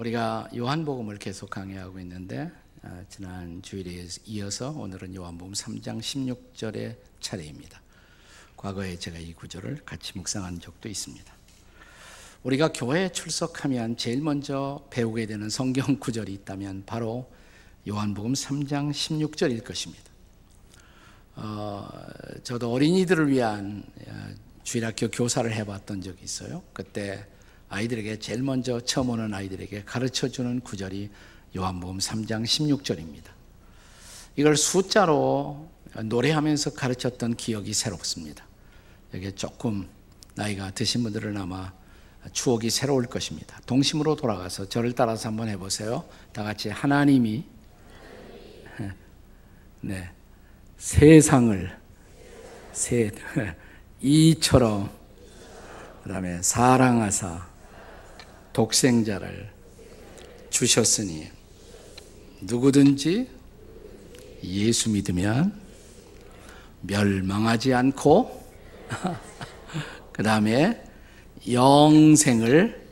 우리가 요한복음을 계속 강의하고 있는데 지난 주일에 이어서 오늘은 요한복음 3장 16절의 차례입니다. 과거에 제가 이 구절을 같이 묵상한 적도 있습니다. 우리가 교회에 출석하면 제일 먼저 배우게 되는 성경 구절이 있다면 바로 요한복음 3장 16절일 것입니다. 저도 어린이들을 위한 주일학교 교사를 해봤던 적이 있어요. 그때 아이들에게 제일 먼저 처음 오는 아이들에게 가르쳐주는 구절이 요한복음 3장 16절입니다. 이걸 숫자로 노래하면서 가르쳤던 기억이 새롭습니다. 여기에 조금 나이가 드신 분들은 아마 추억이 새로울 것입니다. 동심으로 돌아가서 저를 따라서 한번 해보세요. 다 같이 하나님이 세상을 이처럼 그 다음에 사랑하사 독생자를 주셨으니 누구든지 예수 믿으면 멸망하지 않고 그 다음에 영생을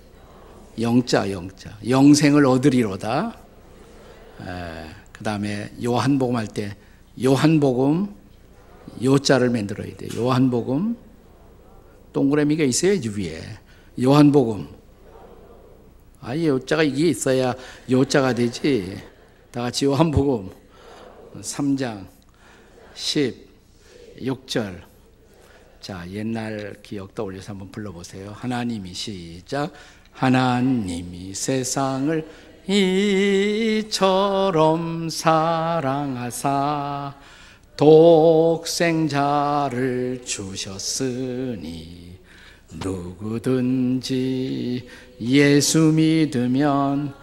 영생을 얻으리로다. 그 다음에 요한복음 할 때 요한복음 요자를 만들어야 돼. 요한복음 동그라미가 있어야지 위에. 요한복음 요자가 이게 있어야 요자가 되지. 다 같이 요한복음 3장 16절. 자, 옛날 기억 떠올려서 한번 불러보세요. 하나님이 시작. 하나님이 세상을 이처럼 사랑하사 독생자를 주셨으니 누구든지 예수 믿으면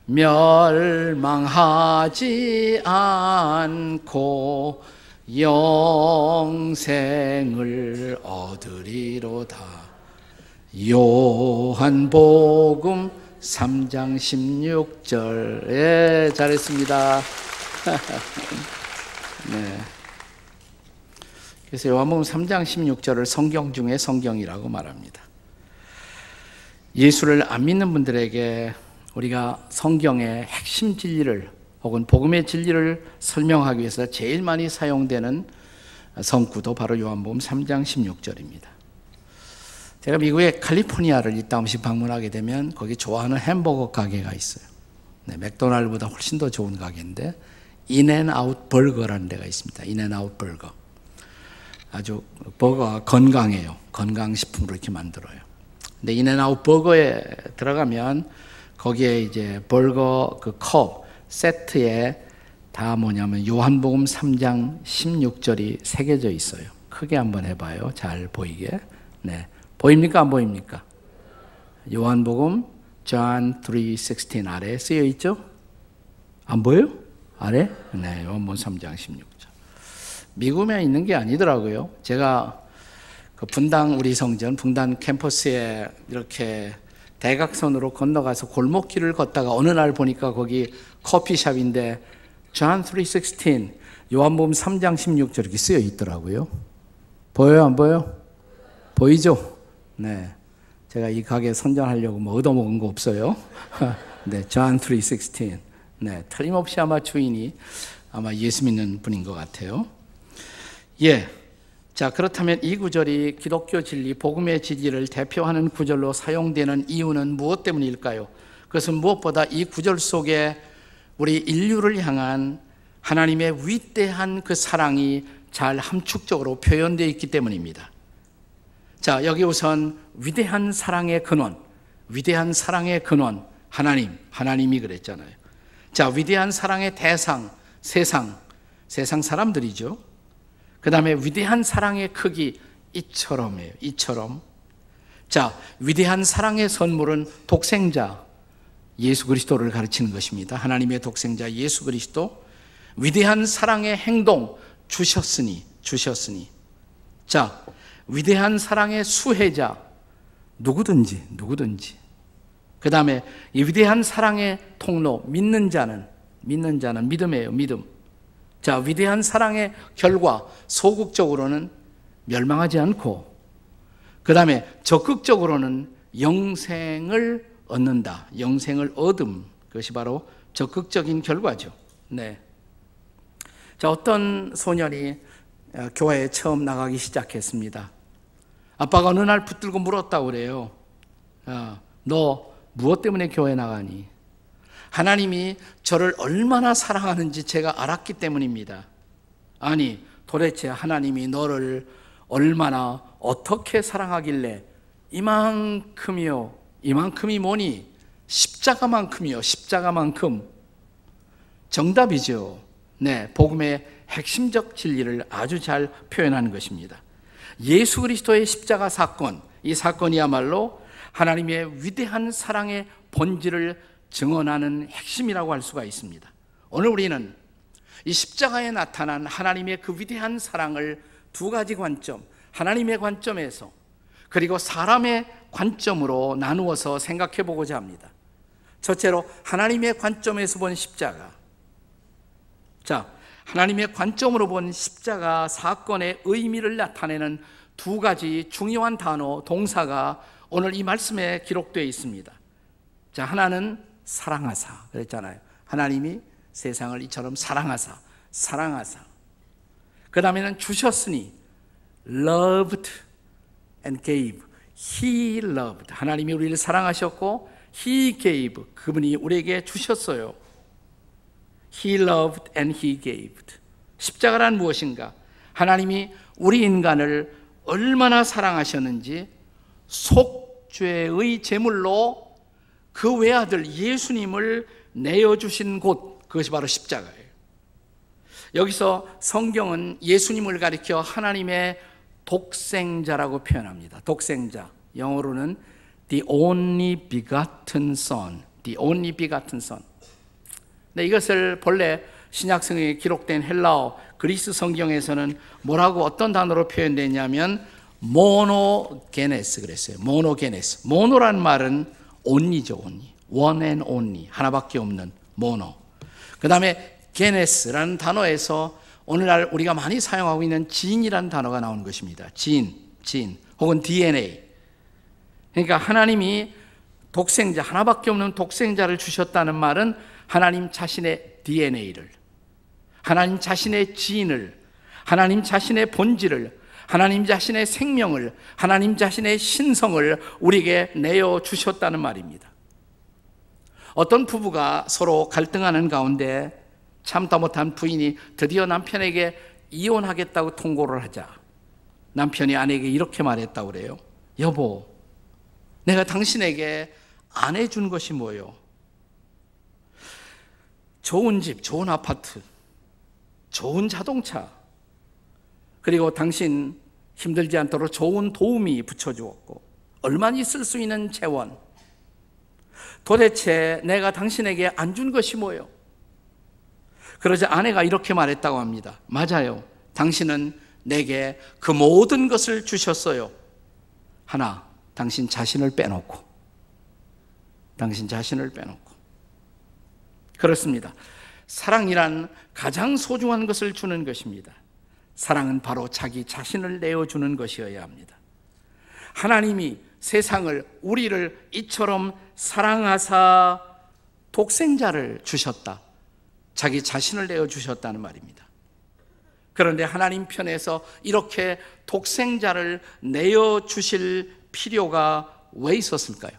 멸망하지 않고 영생을 얻으리로다. 요한복음 3장 16절. 잘했습니다. 네. 그래서 요한복음 3장 16절을 성경 중에 성경이라고 말합니다. 예수를 안 믿는 분들에게 우리가 성경의 핵심 진리를 혹은 복음의 진리를 설명하기 위해서 제일 많이 사용되는 성구도 바로 요한복음 3장 16절입니다. 제가 미국의 캘리포니아를 이따금씩 방문하게 되면 거기 좋아하는 햄버거 가게가 있어요. 맥도날드보다 훨씬 더 좋은 가게인데 인앤아웃 버거라는 데가 있습니다. 인앤아웃 버거. 아주 버거가 건강해요. 건강식품으로 이렇게 만들어요. 근데 인앤아웃 버거에 들어가면 거기에 이제 버거 그 컵 세트에 다 뭐냐면 요한복음 3장 16절이 새겨져 있어요. 크게 한번 해봐요. 잘 보이게. 네, 보입니까? 안 보입니까? 요한복음 John 3:16 아래에 쓰여 있죠? 안 보여요? 아래? 네, 요한복음 3장 16절. 미국에 있는 게 아니더라고요. 제가 그 분당 우리 성전 분당 캠퍼스에 이렇게 대각선으로 건너가서 골목길을 걷다가 어느 날 보니까 거기 커피숍인데 John 3:16 요한복음 3장 16절 이렇게 쓰여 있더라고요. 보여요? 안 보여요? 보이죠? 네, 제가 이 가게 선전하려고 뭐 얻어먹은 거 없어요. 네, John 3:16. 네, 틀림없이 아마 주인이 아마 예수 믿는 분인 것 같아요. 예. 자, 그렇다면 이 구절이 기독교 진리, 복음의 진리를 대표하는 구절로 사용되는 이유는 무엇 때문일까요? 그것은 무엇보다 이 구절 속에 우리 인류를 향한 하나님의 위대한 그 사랑이 잘 함축적으로 표현되어 있기 때문입니다. 자, 여기 우선 위대한 사랑의 근원, 하나님이 그랬잖아요. 자, 위대한 사랑의 대상, 세상 사람들이죠. 그 다음에 위대한 사랑의 크기, 이처럼이에요. 이처럼. 자, 위대한 사랑의 선물은 독생자, 예수 그리스도를 가르치는 것입니다. 하나님의 독생자 예수 그리스도. 위대한 사랑의 행동, 주셨으니. 자, 위대한 사랑의 수혜자, 누구든지. 그 다음에 이 위대한 사랑의 통로, 믿는 자는 믿음이에요. 믿음. 자, 위대한 사랑의 결과, 소극적으로는 멸망하지 않고, 그 다음에 적극적으로는 영생을 얻는다. 영생을 얻음. 그것이 바로 적극적인 결과죠. 네. 자, 어떤 소년이 교회에 처음 나가기 시작했습니다. 아빠가 어느 날 붙들고 물었다고 그래요. 너 무엇 때문에 교회 나가니? 하나님이 저를 얼마나 사랑하는지 제가 알았기 때문입니다. 아니, 도대체 하나님이 너를 얼마나 어떻게 사랑하길래 이만큼이요. 이만큼이 뭐니? 십자가만큼이요. 십자가만큼. 정답이죠. 네, 복음의 핵심적 진리를 아주 잘 표현하는 것입니다. 예수 그리스도의 십자가 사건, 이 사건이야말로 하나님의 위대한 사랑의 본질을 증언하는 핵심이라고 할 수가 있습니다. 오늘 우리는 이 십자가에 나타난 하나님의 그 위대한 사랑을 두 가지 관점, 하나님의 관점에서 그리고 사람의 관점으로 나누어서 생각해 보고자 합니다. 첫째로 하나님의 관점에서 본 십자가. 자, 하나님의 관점으로 본 십자가 사건의 의미를 나타내는 두 가지 중요한 단어, 동사가 오늘 이 말씀에 기록되어 있습니다. 자, 하나는 사랑하사 그랬잖아요. 하나님이 세상을 이처럼 사랑하사. 그 다음에는 주셨으니 loved and gave. He loved. 하나님이 우리를 사랑하셨고 He gave. 그분이 우리에게 주셨어요. He loved and He gave. 십자가란 무엇인가? 하나님이 우리 인간을 얼마나 사랑하셨는지 속죄의 제물로 그 외아들 예수님을 내어주신 곳, 그것이 바로 십자가예요. 여기서 성경은 예수님을 가리켜 하나님의 독생자라고 표현합니다. 독생자, 영어로는 the only begotten son, the only begotten son. 네, 이것을 본래 신약성경에 기록된 헬라어 그리스 성경에서는 뭐라고 어떤 단어로 표현되냐면 모노게네스 그랬어요. 모노게네스. 모노란 말은 only죠, only. one and only. 하나밖에 없는 모노. 그 다음에 게네스라는 단어에서 오늘날 우리가 많이 사용하고 있는 진이라는 단어가 나오는 것입니다. 진 혹은 DNA. 그러니까 하나님이 독생자, 하나밖에 없는 독생자를 주셨다는 말은 하나님 자신의 DNA를, 하나님 자신의 지인을, 하나님 자신의 본질을, 하나님 자신의 생명을, 하나님 자신의 신성을 우리에게 내어주셨다는 말입니다. 어떤 부부가 서로 갈등하는 가운데 참다 못한 부인이 드디어 남편에게 이혼하겠다고 통고를 하자 남편이 아내에게 이렇게 말했다고 그래요. 여보, 내가 당신에게 안 해준 것이 뭐요? 좋은 집, 좋은 아파트, 좋은 자동차, 그리고 당신 힘들지 않도록 좋은 도우미 붙여주었고 얼마나 쓸 수 있는 재원. 도대체 내가 당신에게 안 준 것이 뭐요? 그러자 아내가 이렇게 말했다고 합니다. 맞아요. 당신은 내게 그 모든 것을 주셨어요. 하나, 당신 자신을 빼놓고. 그렇습니다. 사랑이란 가장 소중한 것을 주는 것입니다. 사랑은 바로 자기 자신을 내어주는 것이어야 합니다. 하나님이 세상을, 우리를 이처럼 사랑하사 독생자를 주셨다. 자기 자신을 내어주셨다는 말입니다. 그런데 하나님 편에서 이렇게 독생자를 내어주실 필요가 왜 있었을까요?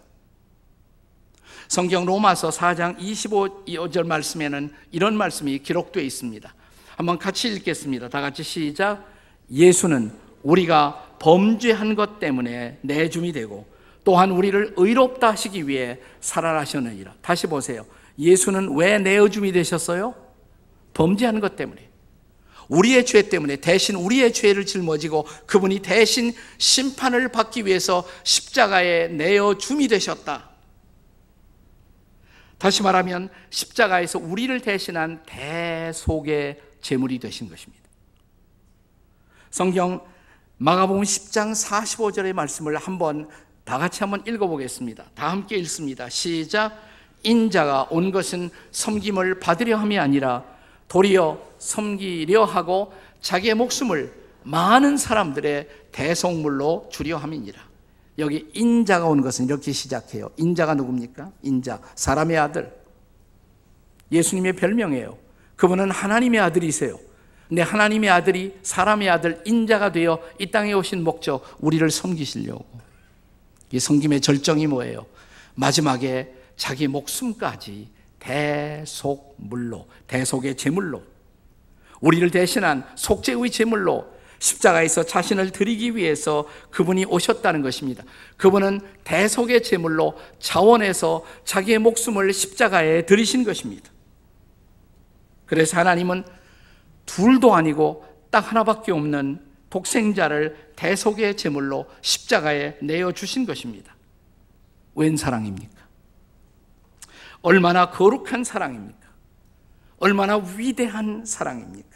성경 로마서 4장 25절 말씀에는 이런 말씀이 기록되어 있습니다. 한번 같이 읽겠습니다. 다 같이 시작. 예수는 우리가 범죄한 것 때문에 내줌이 되고 또한 우리를 의롭다 하시기 위해 살아나셨느니라. 다시 보세요. 예수는 왜 내어줌이 되셨어요? 범죄한 것 때문에, 우리의 죄 때문에 대신 우리의 죄를 짊어지고 그분이 대신 심판을 받기 위해서 십자가에 내어줌이 되셨다. 다시 말하면 십자가에서 우리를 대신한 대속의 제물이 되신 것입니다. 성경 마가복음 10장 45절의 말씀을 다 같이 한번 읽어보겠습니다. 다 함께 읽습니다. 시작. 인자가 온 것은 섬김을 받으려 함이 아니라 도리어 섬기려 하고 자기의 목숨을 많은 사람들의 대속물로 주려 함이니라. 여기 인자가 온 것은 이렇게 시작해요. 인자가 누굽니까? 인자, 사람의 아들. 예수님의 별명이에요. 그분은 하나님의 아들이세요. 근데 하나님의 아들이 사람의 아들 인자가 되어 이 땅에 오신 목적, 우리를 섬기시려고. 이 섬김의 절정이 뭐예요? 마지막에 자기 목숨까지 대속물로, 대속의 제물로, 우리를 대신한 속죄의 제물로 십자가에서 자신을 드리기 위해서 그분이 오셨다는 것입니다. 그분은 대속의 제물로 자원해서 자기의 목숨을 십자가에 드리신 것입니다. 그래서 하나님은 둘도 아니고 딱 하나밖에 없는 독생자를 대속의 제물로 십자가에 내어주신 것입니다. 웬 사랑입니까? 얼마나 거룩한 사랑입니까? 얼마나 위대한 사랑입니까?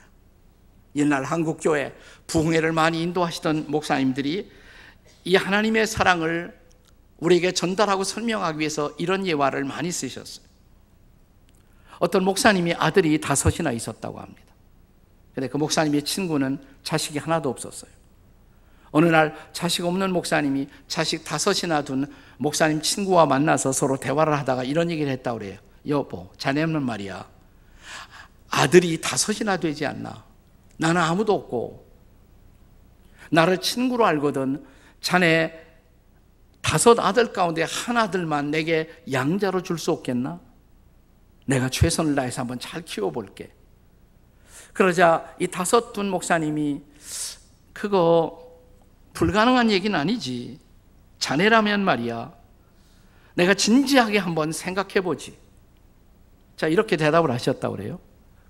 옛날 한국교회 부흥회를 많이 인도하시던 목사님들이 이 하나님의 사랑을 우리에게 전달하고 설명하기 위해서 이런 예화를 많이 쓰셨어요. 어떤 목사님이 아들이 5이나 있었다고 합니다. 그런데 그 목사님의 친구는 자식이 하나도 없었어요. 어느 날 자식 없는 목사님이 자식 5이나 둔 목사님 친구와 만나서 서로 대화를 하다가 이런 얘기를 했다고 그래요. 여보, 자네는 말이야, 아들이 5이나 되지 않나? 나는 아무도 없고 나를 친구로 알거든. 자네 5 아들 가운데 한 아들만 내게 양자로 줄 수 없겠나? 내가 최선을 다해서 한번 잘 키워볼게. 그러자 이 5 둔 목사님이 그거 불가능한 얘기는 아니지. 자네라면 말이야, 내가 진지하게 한번 생각해보지. 자, 이렇게 대답을 하셨다고 그래요.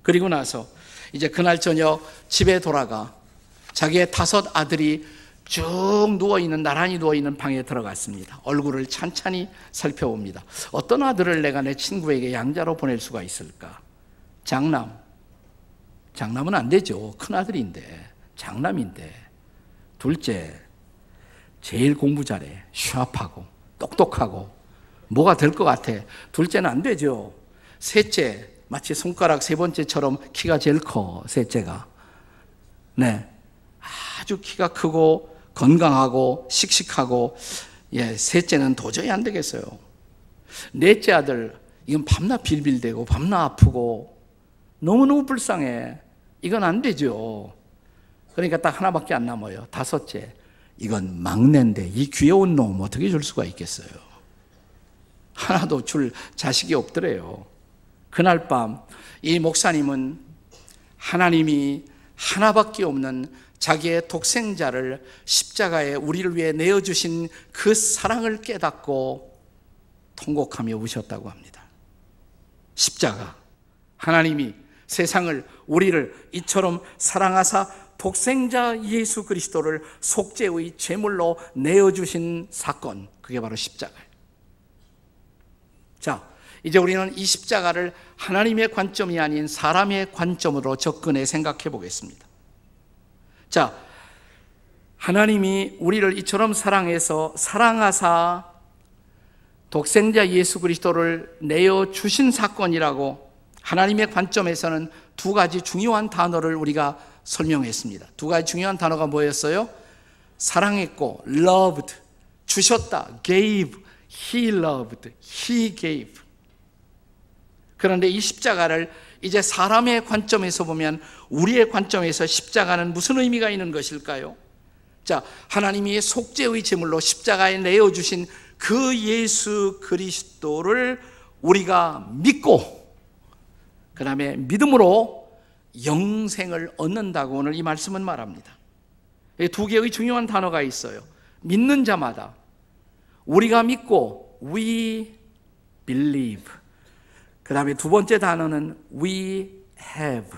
그리고 나서 이제 그날 저녁 집에 돌아가 자기의 5 아들이 쭉 누워있는, 나란히 누워있는 방에 들어갔습니다. 얼굴을 찬찬히 살펴봅니다. 어떤 아들을 내가 내 친구에게 양자로 보낼 수가 있을까? 장남은 안 되죠. 큰 아들인데, 장남인데. 둘째, 제일 공부 잘해. 샤프하고 똑똑하고 뭐가 될 것 같아. 둘째는 안 되죠. 셋째, 마치 손가락 3번째처럼 키가 제일 커. 셋째가. 네, 아주 키가 크고 건강하고 씩씩하고, 셋째는 도저히 안 되겠어요. 넷째 아들, 이건 밤낮 빌빌대고 밤낮 아프고 너무너무 불쌍해. 이건 안 되죠. 그러니까 딱 하나밖에 안 남아요. 5째, 이건 막내인데 이 귀여운 놈 어떻게 줄 수가 있겠어요. 하나도 줄 자식이 없더래요. 그날 밤 이 목사님은 하나님이 하나밖에 없는 자기의 독생자를 십자가에 우리를 위해 내어주신 그 사랑을 깨닫고 통곡하며 우셨다고 합니다. 십자가, 하나님이 세상을, 우리를 이처럼 사랑하사 독생자 예수 그리스도를 속죄의 제물로 내어주신 사건, 그게 바로 십자가예요. 자, 이제 우리는 이 십자가를 하나님의 관점이 아닌 사람의 관점으로 접근해 생각해 보겠습니다. 자, 하나님이 우리를 이처럼 사랑하사 독생자 예수 그리스도를 내어주신 사건이라고 하나님의 관점에서는 2가지 중요한 단어를 우리가 설명했습니다. 2가지 중요한 단어가 뭐였어요? 사랑했고, loved, 주셨다, gave, he loved, he gave. 그런데 이 십자가를 이제 사람의 관점에서 보면, 우리의 관점에서 십자가는 무슨 의미가 있는 것일까요? 자, 하나님이 속죄의 제물로 십자가에 내어주신 그 예수 그리스도를 우리가 믿고, 그 다음에 믿음으로 영생을 얻는다고 오늘 이 말씀은 말합니다. 2개의 중요한 단어가 있어요. 믿는 자마다, 우리가 믿고 we believe. 그 다음에 2번째 단어는 we have.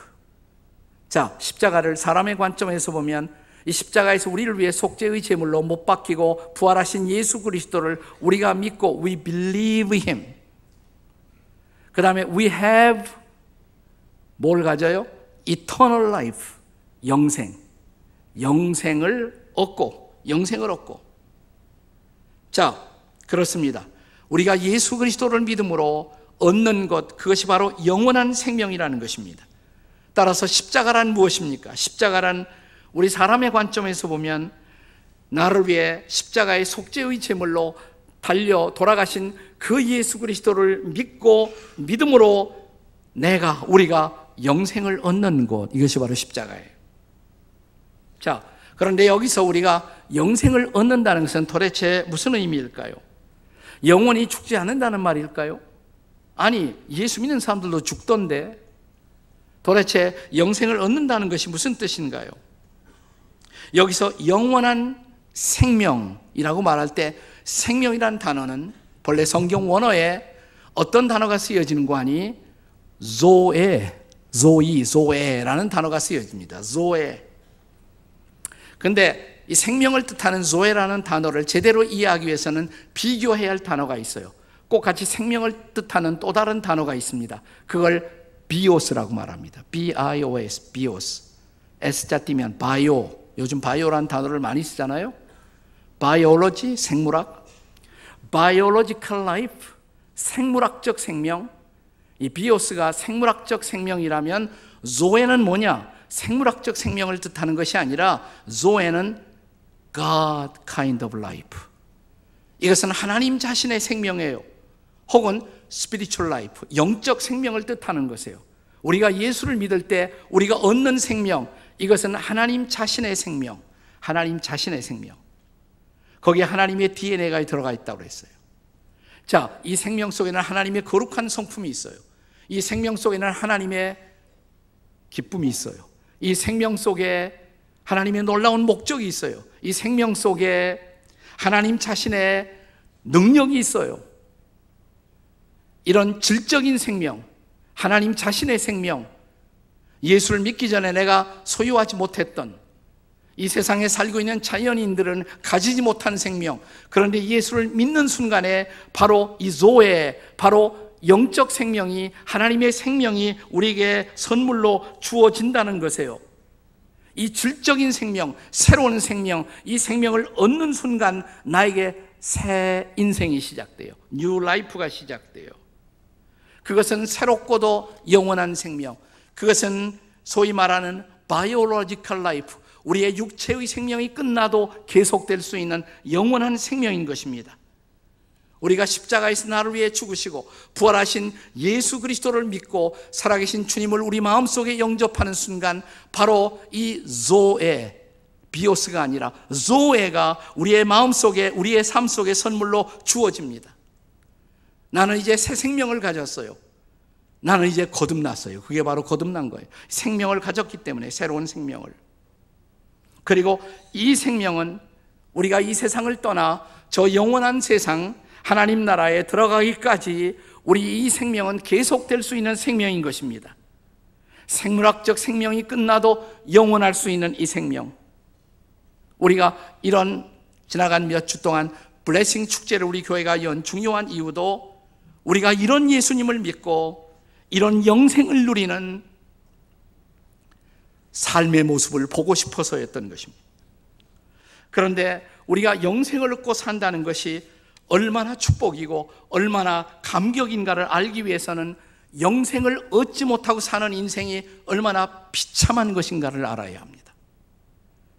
자, 십자가를 사람의 관점에서 보면 이 십자가에서 우리를 위해 속죄의 제물로 못 박히고 부활하신 예수 그리스도를 우리가 믿고 we believe him. 그 다음에 we have 뭘 가져요? eternal life, 영생을 얻고. 자, 그렇습니다. 우리가 예수 그리스도를 믿음으로 얻는 것, 그것이 바로 영원한 생명이라는 것입니다. 따라서 십자가란 무엇입니까? 십자가란 우리 사람의 관점에서 보면 나를 위해 십자가의 속죄의 제물로 달려 돌아가신 그 예수 그리스도를 믿고 믿음으로 우리가 영생을 얻는 곳, 이것이 바로 십자가예요. 자, 그런데 여기서 우리가 영생을 얻는다는 것은 도대체 무슨 의미일까요? 영원히 죽지 않는다는 말일까요? 아니, 예수 믿는 사람들도 죽던데 도대체 영생을 얻는다는 것이 무슨 뜻인가요? 여기서 영원한 생명이라고 말할 때 생명이란 단어는 본래 성경 원어에 어떤 단어가 쓰여지는 거 아니? 조에라는 단어가 쓰여집니다. 조에. 근데 이 생명을 뜻하는 조에라는 단어를 제대로 이해하기 위해서는 비교해야 할 단어가 있어요. 꼭 같이 생명을 뜻하는 또 다른 단어가 있습니다. 그걸 비오스라고 말합니다. B-I-O-S, 비오스. S자 띄면 바이오. 요즘 바이오라는 단어를 많이 쓰잖아요. 바이올로지, 생물학. 바이올로지컬 라이프, 생물학적 생명. 이 비오스가 생물학적 생명이라면 조에는 뭐냐? 생물학적 생명을 뜻하는 것이 아니라 조에는 God kind of life. 이것은 하나님 자신의 생명이에요. 혹은 spiritual life, 영적 생명을 뜻하는 것이에요. 우리가 예수를 믿을 때 우리가 얻는 생명, 이것은 하나님 자신의 생명, 하나님 자신의 생명. 거기에 하나님의 DNA가 들어가 있다고 했어요. 자, 이 생명 속에는 하나님의 거룩한 성품이 있어요. 이 생명 속에는 하나님의 기쁨이 있어요. 이 생명 속에 하나님의 놀라운 목적이 있어요. 이 생명 속에 하나님 자신의 능력이 있어요. 이런 질적인 생명, 하나님 자신의 생명, 예수를 믿기 전에 내가 소유하지 못했던, 이 세상에 살고 있는 자연인들은 가지지 못한 생명, 그런데 예수를 믿는 순간에 바로 이 조에, 바로 영적 생명이, 하나님의 생명이 우리에게 선물로 주어진다는 것이에요. 이 질적인 생명, 새로운 생명, 이 생명을 얻는 순간 나에게 새 인생이 시작돼요. 뉴 라이프가 시작돼요. 그것은 새롭고도 영원한 생명, 그것은 소위 말하는 바이올로지컬 라이프, 우리의 육체의 생명이 끝나도 계속될 수 있는 영원한 생명인 것입니다. 우리가 십자가에서 나를 위해 죽으시고 부활하신 예수 그리스도를 믿고 살아계신 주님을 우리 마음속에 영접하는 순간 바로 이 조에, 비오스가 아니라 조에가 우리의 마음속에, 우리의 삶 속에 선물로 주어집니다. 나는 이제 새 생명을 가졌어요. 나는 이제 거듭났어요. 그게 바로 거듭난 거예요. 생명을 가졌기 때문에, 새로운 생명을. 그리고 이 생명은 우리가 이 세상을 떠나 저 영원한 세상 하나님 나라에 들어가기까지 우리 이 생명은 계속될 수 있는 생명인 것입니다. 생물학적 생명이 끝나도 영원할 수 있는 이 생명, 우리가 이런 지나간 몇 주 동안 블레싱 축제를 우리 교회가 연 중요한 이유도 우리가 이런 예수님을 믿고 이런 영생을 누리는 삶의 모습을 보고 싶어서였던 것입니다. 그런데 우리가 영생을 얻고 산다는 것이 얼마나 축복이고 얼마나 감격인가를 알기 위해서는 영생을 얻지 못하고 사는 인생이 얼마나 비참한 것인가를 알아야 합니다.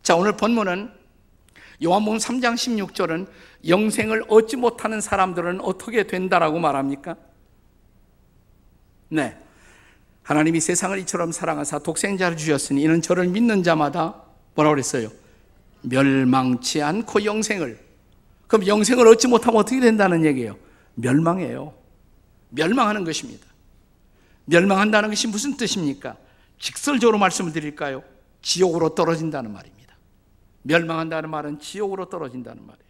자, 오늘 본문은 요한복음 3장 16절은 영생을 얻지 못하는 사람들은 어떻게 된다라고 말합니까? 네, 하나님이 세상을 이처럼 사랑하사 독생자를 주셨으니 이는 저를 믿는 자마다 뭐라고 그랬어요? 멸망치 않고 영생을. 그럼 영생을 얻지 못하면 어떻게 된다는 얘기예요? 멸망해요. 멸망하는 것입니다. 멸망한다는 것이 무슨 뜻입니까? 직설적으로 말씀을 드릴까요? 지옥으로 떨어진다는 말입니다. 멸망한다는 말은 지옥으로 떨어진다는 말이에요.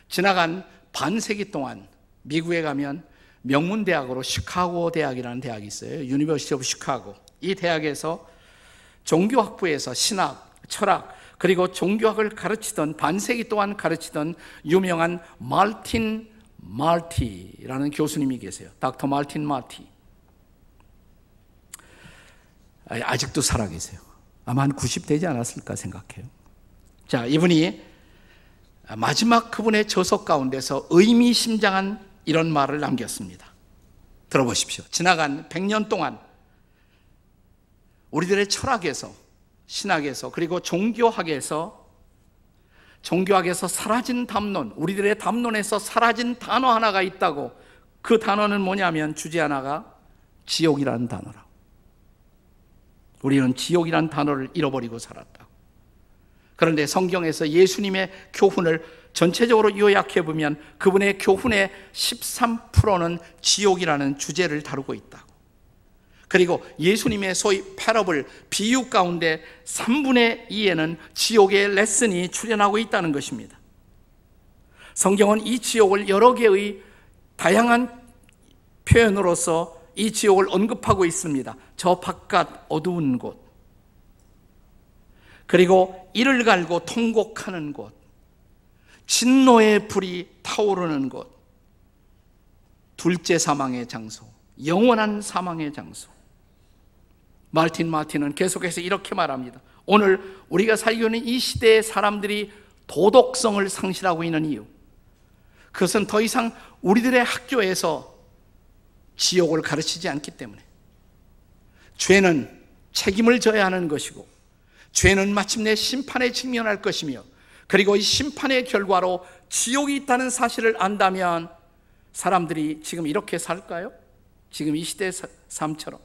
지나간 반세기 동안 미국에 가면 명문대학으로 시카고 대학이라는 대학이 있어요. 유니버시티 오브 시카고. 이 대학에서 종교학부에서 신학, 철학, 그리고 종교학을 가르치던, 반세기 동안 가르치던 유명한 말틴 마티라는 교수님이 계세요. 닥터 말틴 마티. 아직도 살아계세요. 아마 한 90 되지 않았을까 생각해요. 자, 이분이 마지막 그분의 저서 가운데서 의미심장한 이런 말을 남겼습니다. 들어보십시오. 지나간 100년 동안 우리들의 철학에서, 신학에서, 그리고 종교학에서 종교학에서 사라진 담론, 우리들의 담론에서 사라진 단어 하나가 있다고. 그 단어는 뭐냐면 주제 하나가 지옥이라는 단어라고. 우리는 지옥이라는 단어를 잃어버리고 살았다. 그런데 성경에서 예수님의 교훈을 전체적으로 요약해 보면 그분의 교훈의 13%는 지옥이라는 주제를 다루고 있다고. 그리고 예수님의 소위 패러블, 비유 가운데 3분의 2에는 지옥의 레슨이 출연하고 있다는 것입니다. 성경은 이 지옥을 여러 개의 다양한 표현으로서 이 지옥을 언급하고 있습니다. 저 바깥 어두운 곳, 그리고 이를 갈고 통곡하는 곳, 진노의 불이 타오르는 곳, 둘째 사망의 장소, 영원한 사망의 장소. 마틴은 계속해서 이렇게 말합니다. 오늘 우리가 살고 있는 이 시대의 사람들이 도덕성을 상실하고 있는 이유, 그것은 더 이상 우리들의 학교에서 지옥을 가르치지 않기 때문에. 죄는 책임을 져야 하는 것이고, 죄는 마침내 심판에 직면할 것이며, 그리고 이 심판의 결과로 지옥이 있다는 사실을 안다면 사람들이 지금 이렇게 살까요? 지금 이 시대의 삶처럼.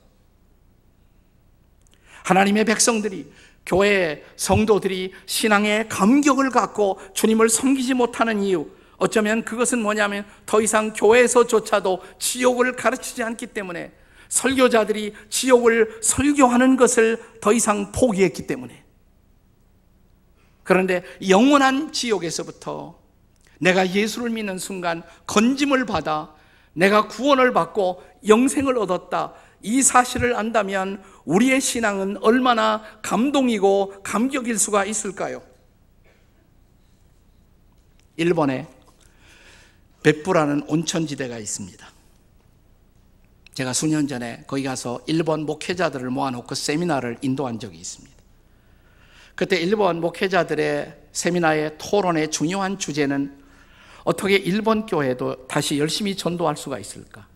하나님의 백성들이, 교회의 성도들이 신앙의 감격을 갖고 주님을 섬기지 못하는 이유, 어쩌면 그것은 뭐냐면 더 이상 교회에서조차도 지옥을 가르치지 않기 때문에, 설교자들이 지옥을 설교하는 것을 더 이상 포기했기 때문에. 그런데 영원한 지옥에서부터 내가 예수를 믿는 순간 건짐을 받아 내가 구원을 받고 영생을 얻었다, 이 사실을 안다면 우리의 신앙은 얼마나 감동이고 감격일 수가 있을까요? 일본에 벳부라는 온천지대가 있습니다. 제가 수년 전에 거기 가서 일본 목회자들을 모아놓고 세미나를 인도한 적이 있습니다. 그때 일본 목회자들의 세미나의 토론의 중요한 주제는 어떻게 일본 교회도 다시 열심히 전도할 수가 있을까?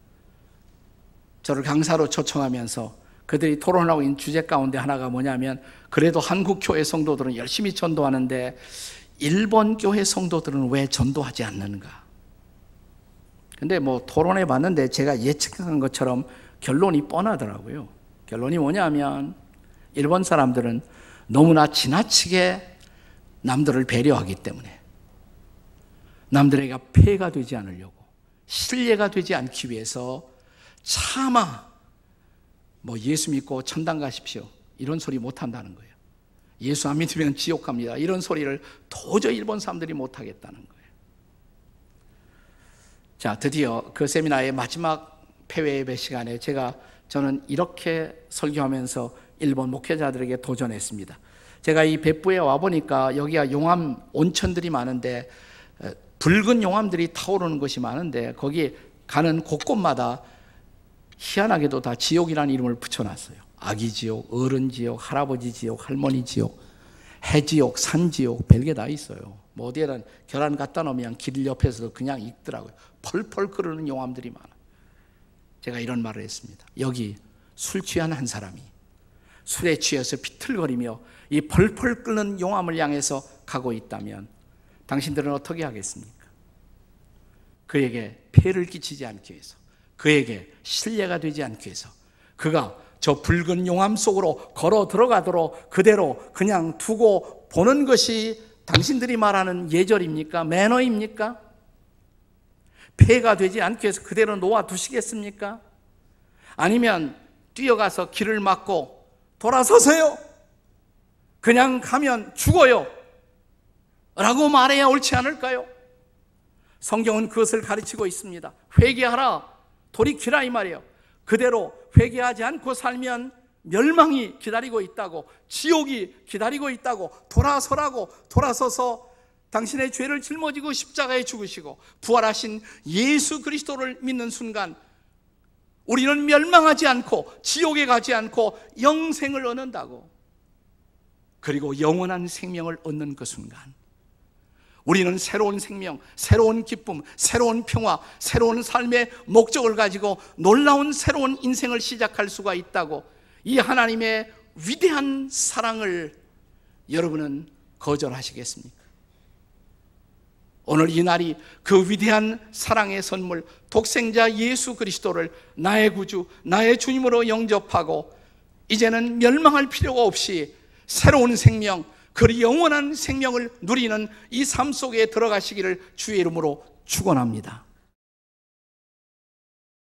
저를 강사로 초청하면서 그들이 토론하고 있는 주제 가운데 하나가 뭐냐면, 그래도 한국 교회 성도들은 열심히 전도하는데 일본 교회 성도들은 왜 전도하지 않는가? 근데 토론해 봤는데 제가 예측한 것처럼 결론이 뻔하더라고요. 결론이 뭐냐면, 일본 사람들은 너무나 지나치게 남들을 배려하기 때문에, 남들에게 폐해가 되지 않으려고, 신뢰가 되지 않기 위해서 차마 예수 믿고 천당 가십시오, 이런 소리 못 한다는 거예요. 예수 안 믿으면 지옥 갑니다, 이런 소리를 도저히 일본 사람들이 못 하겠다는 거예요. 자, 드디어 그 세미나의 마지막 폐회 예배 시간에 저는 이렇게 설교하면서 일본 목회자들에게 도전했습니다. 제가 이 벳부에 와보니까 여기가 용암 온천들이 많은데, 붉은 용암들이 타오르는 곳이 많은데, 거기 가는 곳곳마다 희한하게도 다 지옥이라는 이름을 붙여놨어요. 아기 지옥, 어른 지옥, 할아버지 지옥, 할머니 지옥, 해지옥, 산지옥, 별게 다 있어요. 어디에는 계란 갖다 놓으면 길 옆에서도 그냥 익더라고요. 펄펄 끓는 용암들이 많아. 제가 이런 말을 했습니다. 여기 술 취한 한 사람이 술에 취해서 비틀거리며 이 펄펄 끓는 용암을 향해서 가고 있다면 당신들은 어떻게 하겠습니까? 그에게 폐를 끼치지 않기 위해서, 그에게 신뢰가 되지 않기 위해서 그가 저 붉은 용암 속으로 걸어 들어가도록 그대로 그냥 두고 보는 것이 당신들이 말하는 예절입니까? 매너입니까? 폐가 되지 않기 위해서 그대로 놓아두시겠습니까? 아니면 뛰어가서 길을 막고 돌아서세요, 그냥 가면 죽어요 라고 말해야 옳지 않을까요? 성경은 그것을 가르치고 있습니다. 회개하라, 돌이키라, 이 말이에요. 그대로 회개하지 않고 살면 멸망이 기다리고 있다고, 지옥이 기다리고 있다고, 돌아서라고, 돌아서서 당신의 죄를 짊어지고 십자가에 죽으시고 부활하신 예수 그리스도를 믿는 순간 우리는 멸망하지 않고 지옥에 가지 않고 영생을 얻는다고. 그리고 영원한 생명을 얻는 그 순간 우리는 새로운 생명, 새로운 기쁨, 새로운 평화, 새로운 삶의 목적을 가지고 놀라운 새로운 인생을 시작할 수가 있다고. 이 하나님의 위대한 사랑을 여러분은 거절하시겠습니까? 오늘 이 날이 그 위대한 사랑의 선물 독생자 예수 그리스도를 나의 구주, 나의 주님으로 영접하고 이제는 멸망할 필요가 없이 새로운 생명, 그 영원한 생명을 누리는 이 삶 속에 들어가시기를 주의 이름으로 축원합니다.